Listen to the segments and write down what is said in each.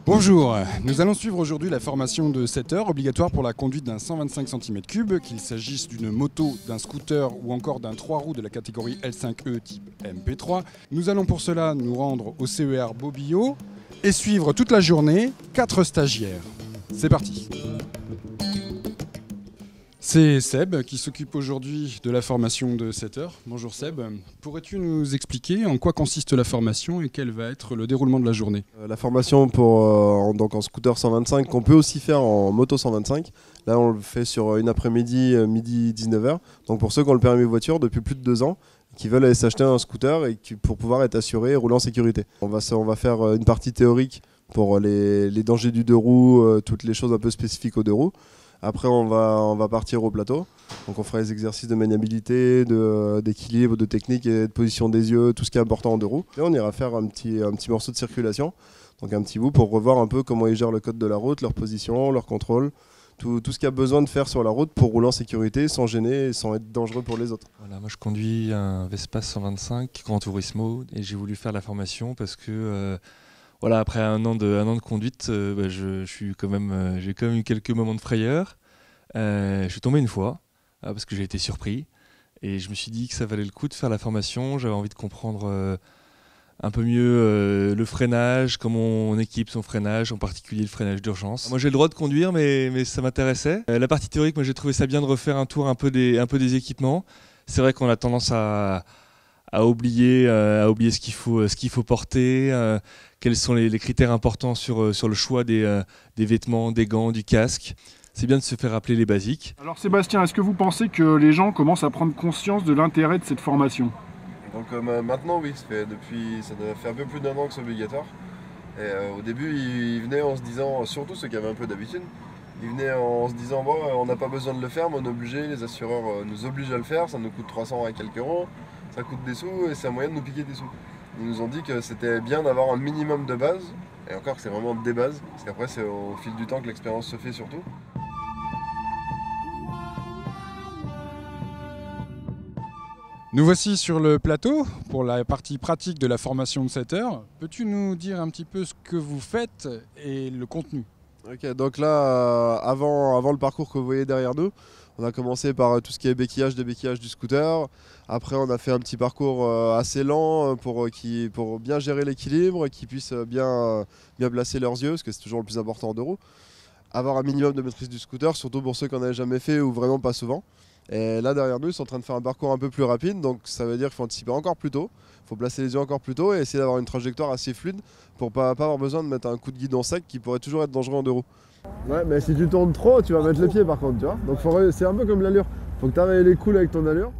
Bonjour, nous allons suivre aujourd'hui la formation de 7 heures obligatoire pour la conduite d'un 125 cm3, qu'il s'agisse d'une moto, d'un scooter ou encore d'un 3 roues de la catégorie L5E type MP3. Nous allons pour cela nous rendre au CER Bobbio et suivre toute la journée 4 stagiaires. C'est parti. C'est Seb qui s'occupe aujourd'hui de la formation de 7 heures. Bonjour Seb, pourrais-tu nous expliquer en quoi consiste la formation et quel va être le déroulement de la journée? La formation donc en scooter 125 qu'on peut aussi faire en moto 125. Là on le fait sur une après-midi, midi 19h. Donc pour ceux qui ont le permis voiture depuis plus de 2 ans, qui veulent aller s'acheter un scooter et pour pouvoir être assurés et rouler en sécurité. On va faire une partie théorique pour les dangers du deux roues, toutes les choses un peu spécifiques aux deux roues. Après, on va partir au plateau. Donc, on fera les exercices de maniabilité, d'équilibre, de technique et de position des yeux, tout ce qui est important en deux roues. Et on ira faire un petit morceau de circulation, donc un petit bout pour revoir un peu comment ils gèrent le code de la route, leur position, leur contrôle, tout ce qu'il y a besoin de faire sur la route pour rouler en sécurité, sans gêner et sans être dangereux pour les autres. Voilà, moi, je conduis un Vespa 125 Gran Turismo et j'ai voulu faire la formation parce que voilà, après un an de conduite, j'ai quand même eu quelques moments de frayeur. Je suis tombé une fois parce que j'ai été surpris et je me suis dit que ça valait le coup de faire la formation. J'avais envie de comprendre un peu mieux le freinage, comment on équipe son freinage, en particulier le freinage d'urgence. Moi j'ai le droit de conduire mais ça m'intéressait. La partie théorique, moi j'ai trouvé ça bien de refaire un tour un peu des équipements. C'est vrai qu'on a tendance à oublier ce qu'il faut porter, quels sont les critères importants sur le choix des vêtements, des gants, du casque. C'est bien de se faire rappeler les basiques. Alors Sébastien, est-ce que vous pensez que les gens commencent à prendre conscience de l'intérêt de cette formation? Donc maintenant oui, ça doit faire un peu plus d'1 an que c'est obligatoire. Et au début ils venaient en se disant, surtout ceux qui avaient un peu d'habitude, ils venaient en se disant bon, on n'a pas besoin de le faire mais on est obligé, les assureurs nous obligent à le faire, ça nous coûte 300 et quelques euros, ça coûte des sous et c'est un moyen de nous piquer des sous. Ils nous ont dit que c'était bien d'avoir un minimum de base, et encore que c'est vraiment des bases, parce qu'après c'est au fil du temps que l'expérience se fait surtout. Nous voici sur le plateau pour la partie pratique de la formation de 7 heures. Peux-tu nous dire un petit peu ce que vous faites et le contenu? Ok, donc là, avant le parcours que vous voyez derrière nous, on a commencé par tout ce qui est débéquillage du scooter. Après, on a fait un petit parcours assez lent pour bien gérer l'équilibre, qu'ils puissent bien placer leurs yeux, parce que c'est toujours le plus important en deux roues. Avoir un minimum de maîtrise du scooter, surtout pour ceux qui n'en avaient jamais fait ou vraiment pas souvent. Et là, derrière nous, ils sont en train de faire un parcours un peu plus rapide, donc ça veut dire qu'il faut anticiper encore plus tôt. Il faut placer les yeux encore plus tôt et essayer d'avoir une trajectoire assez fluide pour pas avoir besoin de mettre un coup de guidon sec qui pourrait toujours être dangereux en deux roues. Ouais, mais si tu tournes trop, tu vas mettre les pieds par contre, tu vois. Donc c'est un peu comme l'allure. Faut que tu arrives les coudes avec ton allure.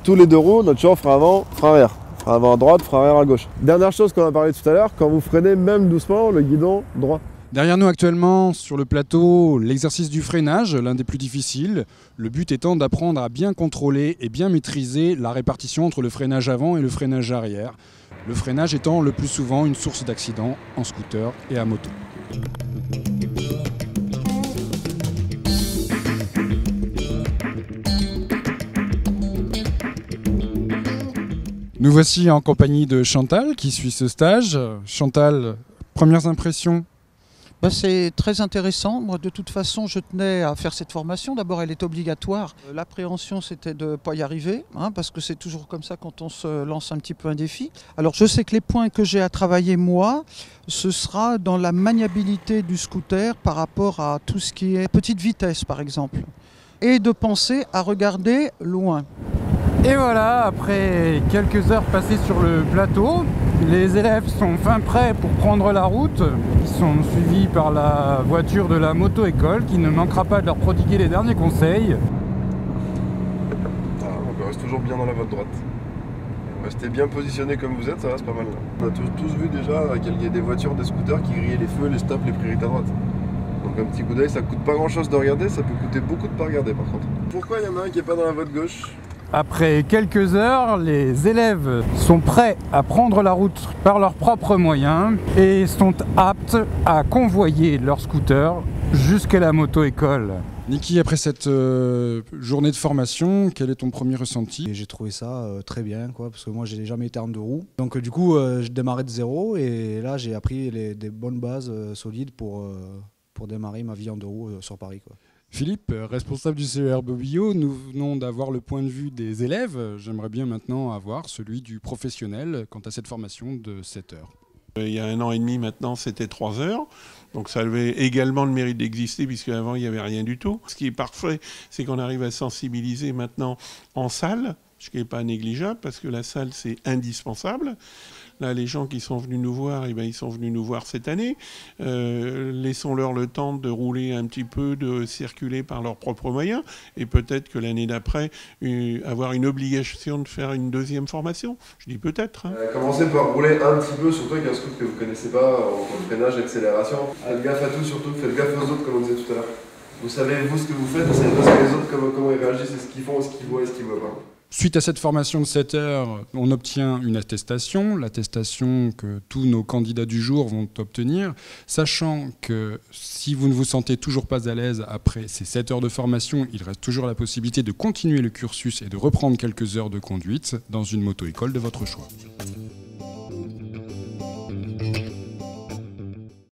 Tous les deux roues, notre toujours frein avant, frein arrière. Frein avant à droite, frein arrière à gauche. Dernière chose qu'on a parlé tout à l'heure, quand vous freinez même doucement, le guidon droit. Derrière nous actuellement sur le plateau, l'exercice du freinage, l'un des plus difficiles. Le but étant d'apprendre à bien contrôler et bien maîtriser la répartition entre le freinage avant et le freinage arrière. Le freinage étant le plus souvent une source d'accident en scooter et à moto. Nous voici en compagnie de Chantal qui suit ce stage. Chantal, premières impressions? C'est très intéressant. Moi, de toute façon, je tenais à faire cette formation. D'abord, elle est obligatoire. L'appréhension, c'était de ne pas y arriver, parce que c'est toujours comme ça quand on se lance un petit peu un défi. Alors, je sais que les points que j'ai à travailler, moi, ce sera dans la maniabilité du scooter par rapport à tout ce qui est petite vitesse, par exemple. Et de penser à regarder loin. Et voilà, après quelques heures passées sur le plateau, les élèves sont fin prêts pour prendre la route. Ils sont suivis par la voiture de la moto-école qui ne manquera pas de leur prodiguer les derniers conseils. On reste toujours bien dans la voie de droite. Restez bien positionné comme vous êtes, ça va, c'est pas mal. On a tous vu déjà qu'il y a des voitures, des scooters qui grillaient les feux, les stops, les priorités à droite. Donc un petit coup d'œil, ça coûte pas grand chose de regarder, ça peut coûter beaucoup de pas regarder par contre. Pourquoi il y en a un qui est pas dans la voie de gauche? Après quelques heures, les élèves sont prêts à prendre la route par leurs propres moyens et sont aptes à convoyer leur scooter jusqu'à la moto-école. Niki, après cette journée de formation, quel est ton premier ressenti? Et j'ai trouvé ça très bien, quoi, parce que moi j'ai jamais été en deux roues. Donc du coup, je démarrais de zéro et là j'ai appris des bonnes bases solides pour démarrer ma vie en deux roues sur Paris, quoi. Philippe, responsable du CER Bobillot, nous venons d'avoir le point de vue des élèves. J'aimerais bien maintenant avoir celui du professionnel quant à cette formation de 7 heures. Il y a 1 an et demi maintenant, c'était 3 heures. Donc ça avait également le mérite d'exister, puisque avant il n'y avait rien du tout. Ce qui est parfait, c'est qu'on arrive à sensibiliser maintenant en salle, ce qui n'est pas négligeable, parce que la salle, c'est indispensable. Là, les gens qui sont venus nous voir, ils sont venus nous voir cette année. Laissons-leur le temps de rouler un petit peu, de circuler par leurs propres moyens. Et peut-être que l'année d'après, avoir une obligation de faire une deuxième formation. Je dis peut-être. Commencez par rouler un petit peu, surtout avec un scooter que vous ne connaissez pas, en freinage, accélération. Faites gaffe à tout, surtout. Faites gaffe aux autres, comme on disait tout à l'heure. Vous savez, vous, ce que vous faites, vous savez pas ce que les autres, comment ils réagissent, ce qu'ils font, ce qu'ils voient et ce qu'ils voient pas. Suite à cette formation de 7 heures, on obtient une attestation, l'attestation que tous nos candidats du jour vont obtenir, sachant que si vous ne vous sentez toujours pas à l'aise après ces 7 heures de formation, il reste toujours la possibilité de continuer le cursus et de reprendre quelques heures de conduite dans une moto-école de votre choix.